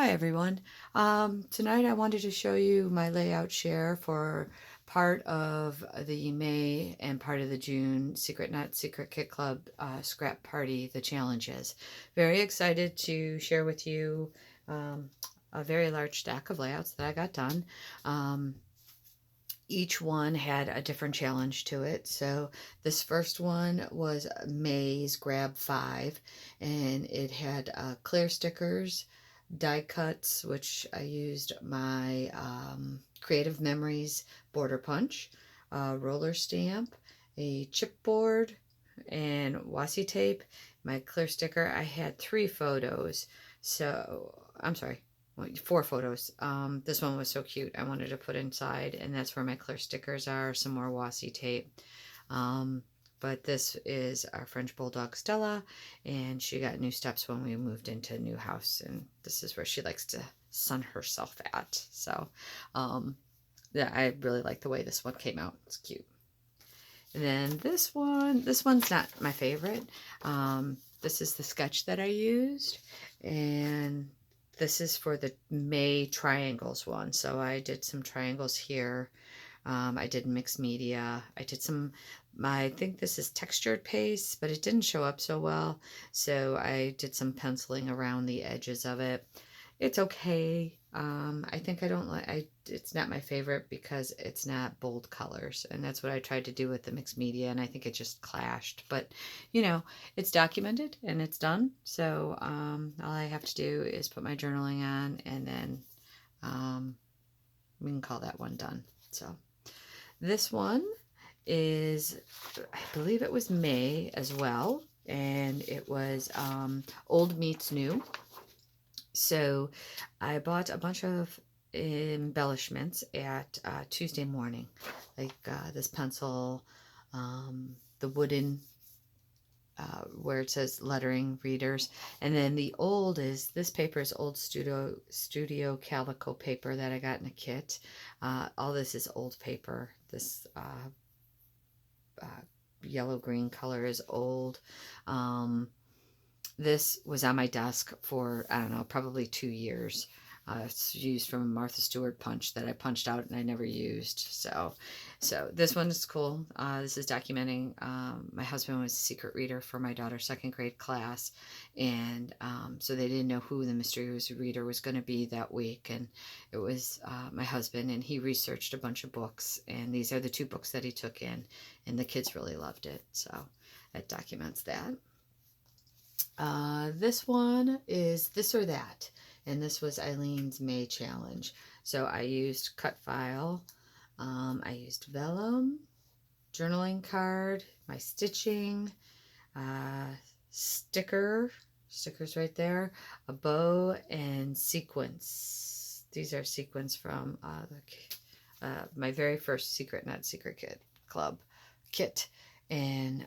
Hi everyone. Tonight I wanted to show you my layout share for part of the May and part of the June Secret Nut Secret Kit Club scrap party, the challenges. Very excited to share with you a very large stack of layouts that I got done. Each one had a different challenge to it. So this first one was May's Grab 5, and it had clear stickers, die cuts, which I used my Creative Memories border punch, roller stamp, a chipboard, and washi tape. My clear sticker, I had 3 photos. So, I'm sorry, 4 photos. This one was so cute. I wanted to put inside, and that's where my clear stickers are. Some more washi tape. But this is our French Bulldog Stella, and she got new steps when we moved into a new house, and this is where she likes to sun herself at. So, yeah, I really like the way this one came out. It's cute. And then this one's not my favorite. This is the sketch that I used, and this is for the May triangles one. So I did some triangles here. I did mixed media. I did some, I think this is textured paste, but it didn't show up so well. So I did some penciling around the edges of it. It's okay. I think I don't like, it's not my favorite because it's not bold colors. And that's what I tried to do with the mixed media. And I think it just clashed. But, you know, it's documented and it's done. So all I have to do is put my journaling on, and then we can call that one done. So this one is, I believe it was May as well, and it was Old Meets New. So I bought a bunch of embellishments at Tuesday morning, like this pencil, the wooden where it says lettering readers, and then the old is, this paper is old studio calico paper that I got in a kit. All this is old paper. This yellow green color is old. This was on my desk for, I don't know, probably 2 years. It's used from a Martha Stewart punch that I punched out and I never used. So this one is cool. This is documenting, my husband was a secret reader for my daughter's 2nd grade class. And so they didn't know who the mysterious reader was going to be that week. And it was my husband, and he researched a bunch of books. And these are the 2 books that he took in. And the kids really loved it. So it documents that. This one is This or That, and this was Eileen's May challenge. So I used cut file, I used vellum, journaling card, my stitching, stickers right there, a bow, and sequins. These are sequins from my very first Secret Nut Secret Kit Club kit, and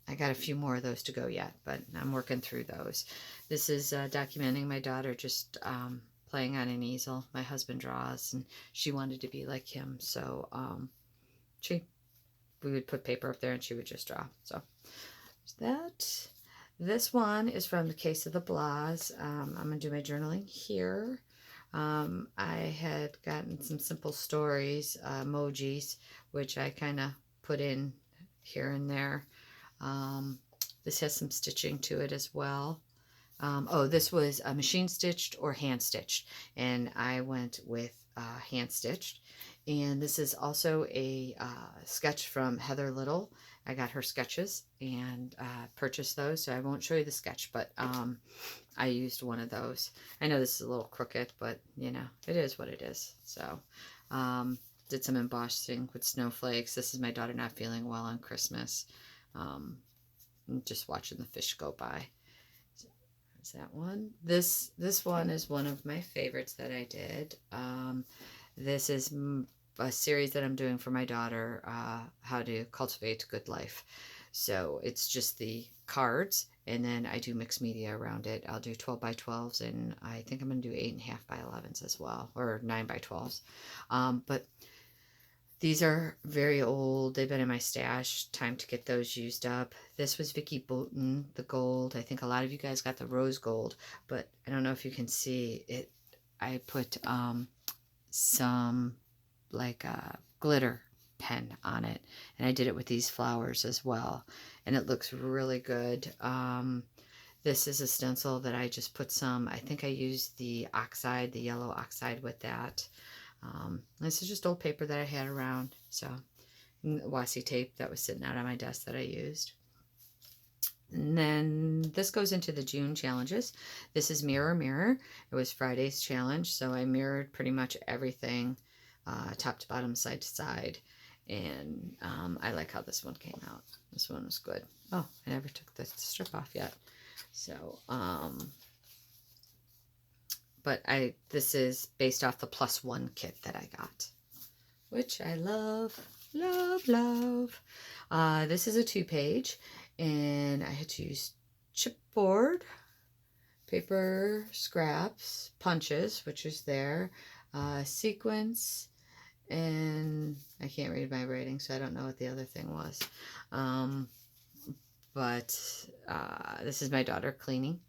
I got a few more of those to go yet, but I'm working through those. This is documenting my daughter just playing on an easel. My husband draws, and she wanted to be like him, so we would put paper up there, and she would just draw. So there's that. This one is from the Case of the Blahs. I'm going to do my journaling here. I had gotten some simple stories, emojis, which I kind of put in here and there. This has some stitching to it as well. Oh, this was machine stitched or hand stitched, and I went with hand stitched. And this is also a sketch from Heather Little. I got her sketches and purchased those, so I won't show you the sketch, but I used one of those. I know this is a little crooked, but you know, it is what it is. So did some embossing with snowflakes. This is my daughter not feeling well on Christmas. Just watching the fish go by. So there's that one. This one is one of my favorites that I did. This is a series that I'm doing for my daughter, how to cultivate a good life. So it's just the cards, and then I do mixed media around it. I'll do 12 by 12s, and I think I'm going to do 8.5 by 11s as well, or 9 by 12s. But These are very old. They've been in my stash. Time to get those used up. This was Vicky Boughton, the gold. I think a lot of you guys got the rose gold, but I don't know if you can see it. I put some like glitter pen on it, and I did it with these flowers as well, and it looks really good. This is a stencil that I just put some, I think I used the oxide, the yellow oxide with that. This is just old paper that I had around, so washi tape that was sitting out on my desk that I used. And then this goes into the June challenges. This is Mirror Mirror. It was Friday's challenge, so I mirrored pretty much everything, top to bottom, side to side. And I like how this one came out. This one was good. Oh, I never took the strip off yet. So, but this is based off the +1 kit that I got, which I love, love, love. This is a 2-page, and I had to use chipboard, paper scraps, punches, which is there, sequins, and I can't read my writing, so I don't know what the other thing was. But this is my daughter cleaning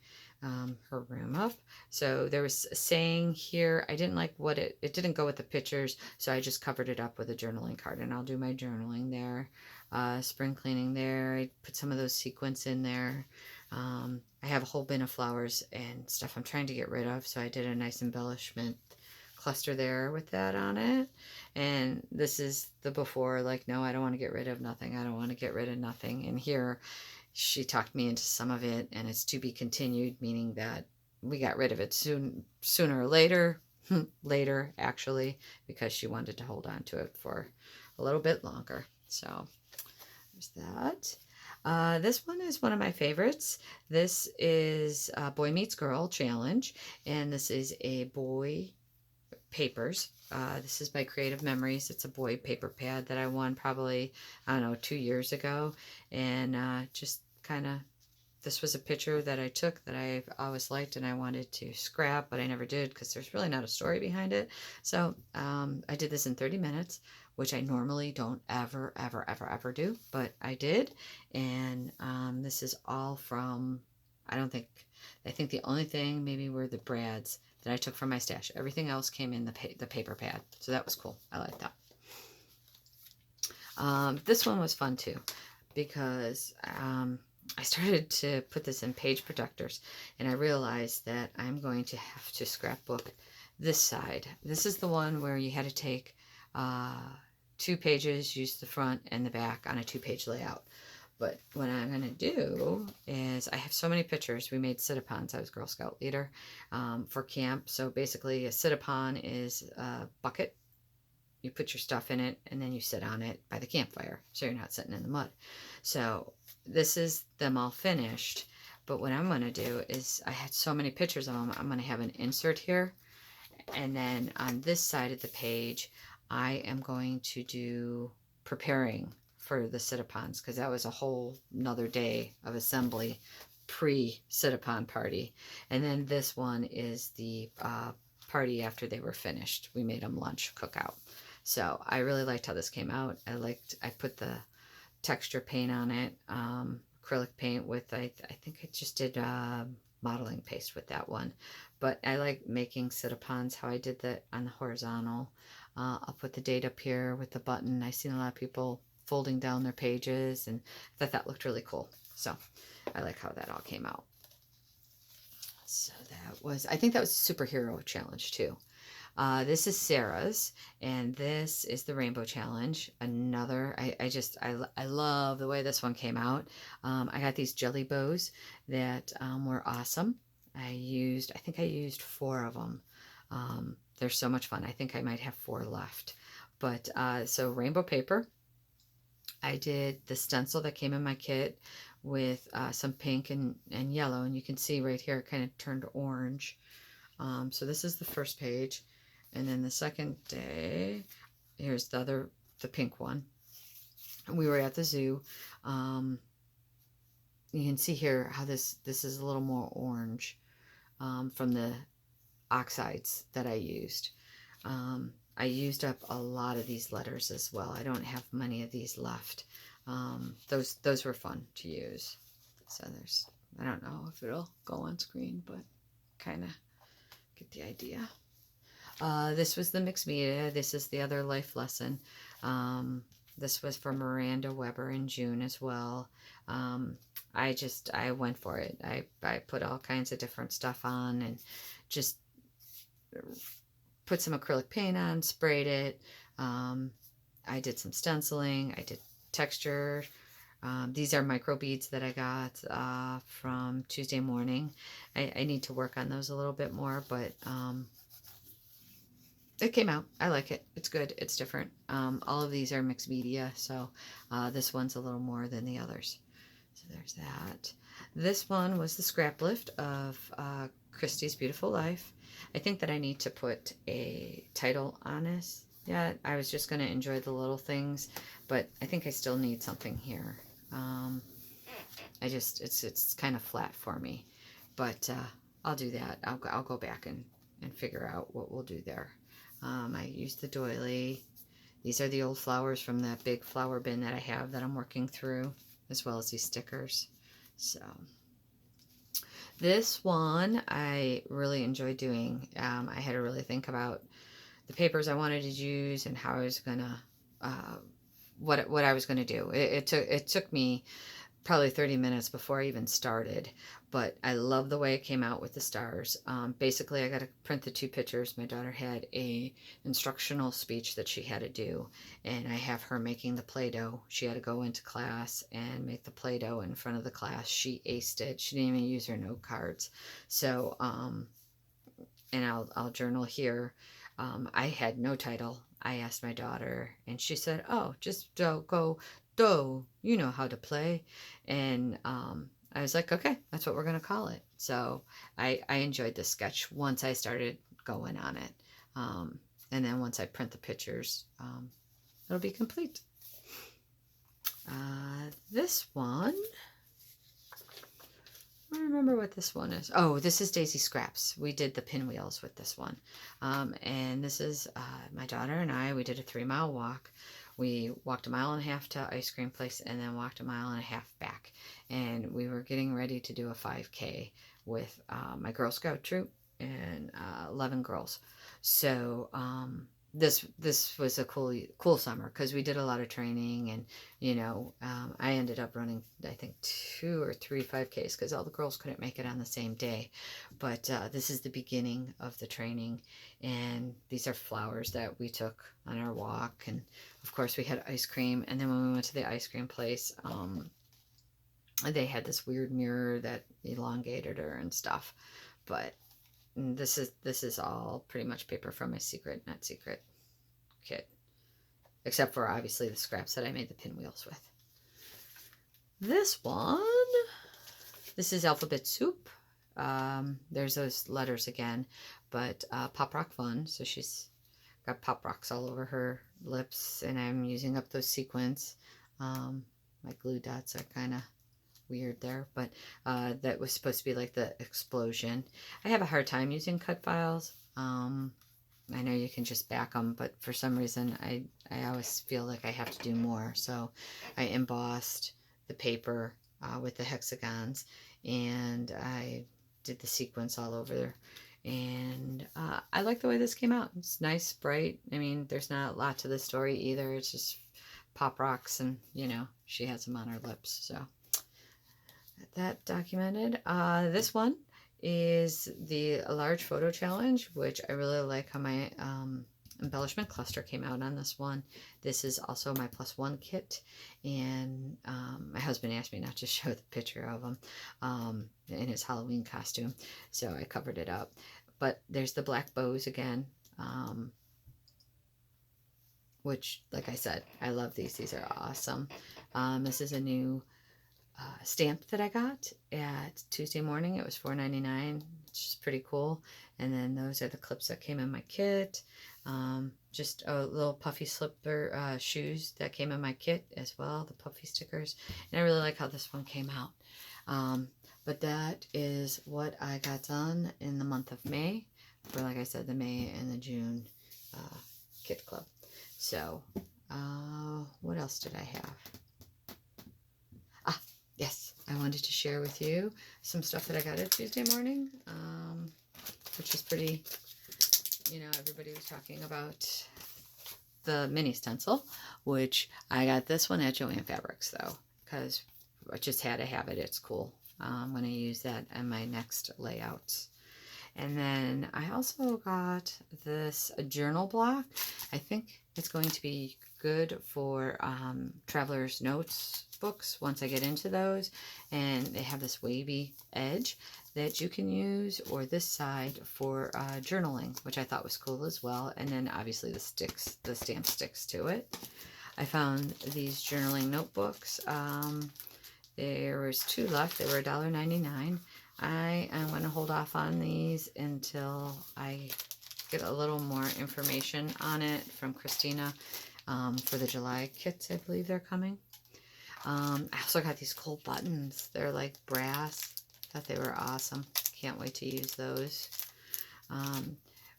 her room up. So there was a saying here. I didn't like what it didn't go with the pictures, so I just covered it up with a journaling card, and I'll do my journaling there. Spring cleaning there. I put some of those sequins in there. I have a whole bin of flowers and stuff I'm trying to get rid of, so I did a nice embellishment cluster there with that on it. And this is the before, like, no, I don't want to get rid of nothing. I don't want to get rid of nothing. And here she talked me into some of it, and it's to be continued, meaning that we got rid of it sooner or later, later actually, because she wanted to hold on to it for a little bit longer. So there's that. This one is one of my favorites. This is Boy Meets Girl Challenge, and this is a boy papers. This is by Creative Memories. It's a boy paper pad that I won probably, I don't know, 2 years ago. And just kind of, this was a picture that I took that I've always liked and I wanted to scrap, but I never did because there's really not a story behind it. So I did this in 30 minutes, which I normally don't ever, ever, ever, ever do, but I did. And this is all from, I think the only thing maybe were the brads that I took from my stash. Everything else came in the paper pad. So that was cool. I like that. This one was fun too, because I started to put this in page protectors, and I realized that I'm going to have to scrapbook this side. This is the one where you had to take 2 pages, use the front and the back on a 2-page layout. But what I'm going to do is, I have so many pictures. We made sit-upons. I was Girl Scout leader for camp. So basically a sit-upon is a bucket. You put your stuff in it, and then you sit on it by the campfire, so you're not sitting in the mud. So this is them all finished. But what I'm going to do is, I had so many pictures of them, I'm going to have an insert here. And then on this side of the page, I am going to do preparing for the sit-upons, because that was a whole another day of assembly pre-sit-upon party. And then this one is the party after they were finished. We made them lunch cookout. So I really liked how this came out. I put the texture paint on it, acrylic paint with, I think I just did modeling paste with that one. But I like making sit-upons, how I did that on the horizontal. I'll put the date up here with the button. I've seen a lot of people folding down their pages, and I thought that looked really cool. So I like how that all came out. So that was, I think that was a superhero challenge too. This is Sarah's, and this is the Rainbow Challenge. Another, I love the way this one came out. I got these jelly bows that were awesome. I think I used 4 of them. They're so much fun. I think I might have 4 left. But so rainbow paper. I did the stencil that came in my kit with some pink and yellow, and you can see right here it kind of turned orange. So this is the first page, and then the second day, here's the pink one. We were at the zoo. You can see here how this is a little more orange from the oxides that I used. I used up a lot of these letters as well. I don't have many of these left. Those were fun to use. So there's, I don't know if it'll go on screen, but kind of get the idea. This was the mixed media. This is the other life lesson. This was for Miranda Weber in June as well. I went for it. I put all kinds of different stuff on and just put some acrylic paint on, sprayed it. I did some stenciling. I did texture. These are micro beads that I got from Tuesday Morning. I need to work on those a little bit more, but it came out. I like it. It's good. It's different. All of these are mixed media, so this one's a little more than the others. So there's that. This one was the scrap lift of Christy's Beautiful Life. I think that I need to put a title on this. Yeah, I was just going to enjoy the little things, but I think I still need something here. It's kind of flat for me, but I'll do that. I'll go back and figure out what we'll do there. I used the doily. These are the old flowers from that big flower bin that I have that I'm working through, as well as these stickers. So this one I really enjoyed doing. I had to really think about the papers I wanted to use and how I was gonna what I was gonna do. It took me probably 30 minutes before I even started, but I love the way it came out with the stars. Basically, I got to print the 2 pictures. My daughter had a instructional speech that she had to do, and I have her making the Play-Doh. She had to go into class and make the Play-Doh in front of the class. She aced it. She didn't even use her note cards. So, and I'll journal here. I had no title. I asked my daughter, and she said, "Oh, just go, do, you know how to play." And I was like, okay, that's what we're going to call it. So I enjoyed the sketch once I started going on it. And then once I print the pictures, it'll be complete. This one, I don't remember what this one is. Oh, this is Daisy Scraps. We did the pinwheels with this one. And this is my daughter and I. We did a 3-mile walk. We walked 1.5 miles to ice cream place and then walked 1.5 miles back. And we were getting ready to do a 5K with my Girl Scout troop and 11 girls. So this was a cool summer because we did a lot of training, and I ended up running I think 2 or 3 5Ks because all the girls couldn't make it on the same day. But this is the beginning of the training, and these are flowers that we took on our walk, and of course we had ice cream. And then when we went to the ice cream place, they had this weird mirror that elongated her and stuff. But this is all pretty much paper from my Secret Not Secret kit, except for obviously the scraps that I made the pinwheels with. This is Alphabet Soup. There's those letters again, but Pop Rock Fun. So she's got Pop Rocks all over her lips, and I'm using up those sequins. My glue dots are kind of weird there, but that was supposed to be like the explosion. I have a hard time using cut files. I know you can just back them, but for some reason I always feel like I have to do more. So I embossed the paper with the hexagons, and I did the sequins all over there. And I like the way this came out. It's nice, bright. I mean, there's not a lot to the story either. It's just Pop Rocks, and she has them on her lips. So that documented. This one is the large photo challenge, which I really like how my embellishment cluster came out on this one. This is also my +1 kit, and my husband asked me not to show the picture of him in his Halloween costume, so I covered it up. But there's the black bows again, which, like I said, I love these. These are awesome. This is a new stamp that I got at Tuesday Morning. It was $4.99, which is pretty cool. And then those are the clips that came in my kit. Just a little puffy slipper shoes that came in my kit as well, the puffy stickers. And I really like how this one came out. But that is what I got done in the month of May, for, like I said, the May and the June Kit Club. So, what else did I have? Ah, yes, I wanted to share with you some stuff that I got at Tuesday morning, which is pretty, everybody was talking about the mini stencil, which I got this one at Joann Fabrics, though, because I just had to have it. It's cool. I'm going to use that in my next layouts. And then I also got this journal block. I think it's going to be good for traveler's notes books once I get into those. And they have this wavy edge that you can use, or this side for journaling, which I thought was cool as well. And then obviously the stamp sticks to it. I found these journaling notebooks. There was 2 left. They were $1.99. I am going to hold off on these until I get a little more information on it from Christina for the July kits. I believe they're coming. I also got these cool buttons. They're like brass. Thought they were awesome. Can't wait to use those.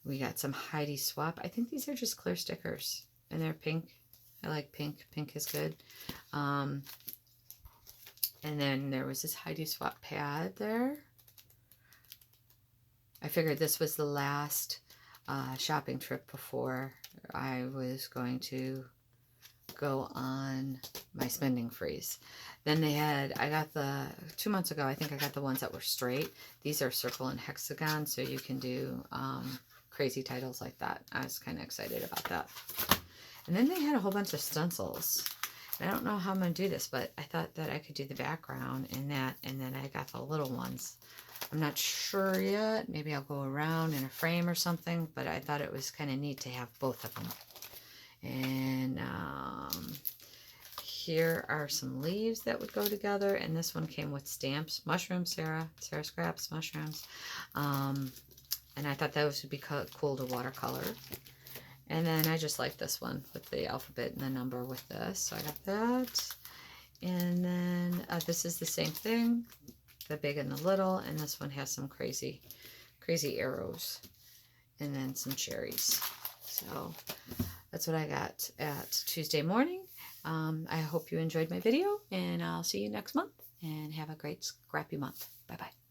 We got some Heidi Swap. I think these are just clear stickers, and they're pink. I like pink. Pink is good. And then there was this Heidi Swap pad there. I figured this was the last shopping trip before I was going to go on my spending freeze. Then they had, I got 2 months ago, I think I got the ones that were straight. These are circle and hexagon, so you can do crazy titles like that. I was kind of excited about that. And then they had a whole bunch of stencils. I don't know how I'm going to do this, but I thought that I could do the background in that, and then I got the little ones. I'm not sure yet. Maybe I'll go around in a frame or something, but I thought it was kind of neat to have both of them. And here are some leaves that would go together, and this one came with stamps. Mushrooms, Sarah scraps mushrooms. And I thought those would be cool to watercolor. And then I just like this one with the alphabet and the number with this. So I got that. And then this is the same thing, the big and the little. And this one has some crazy arrows. And then some cherries. So that's what I got at Tuesday morning. I hope you enjoyed my video. And I'll see you next month. And have a great scrappy month. Bye-bye.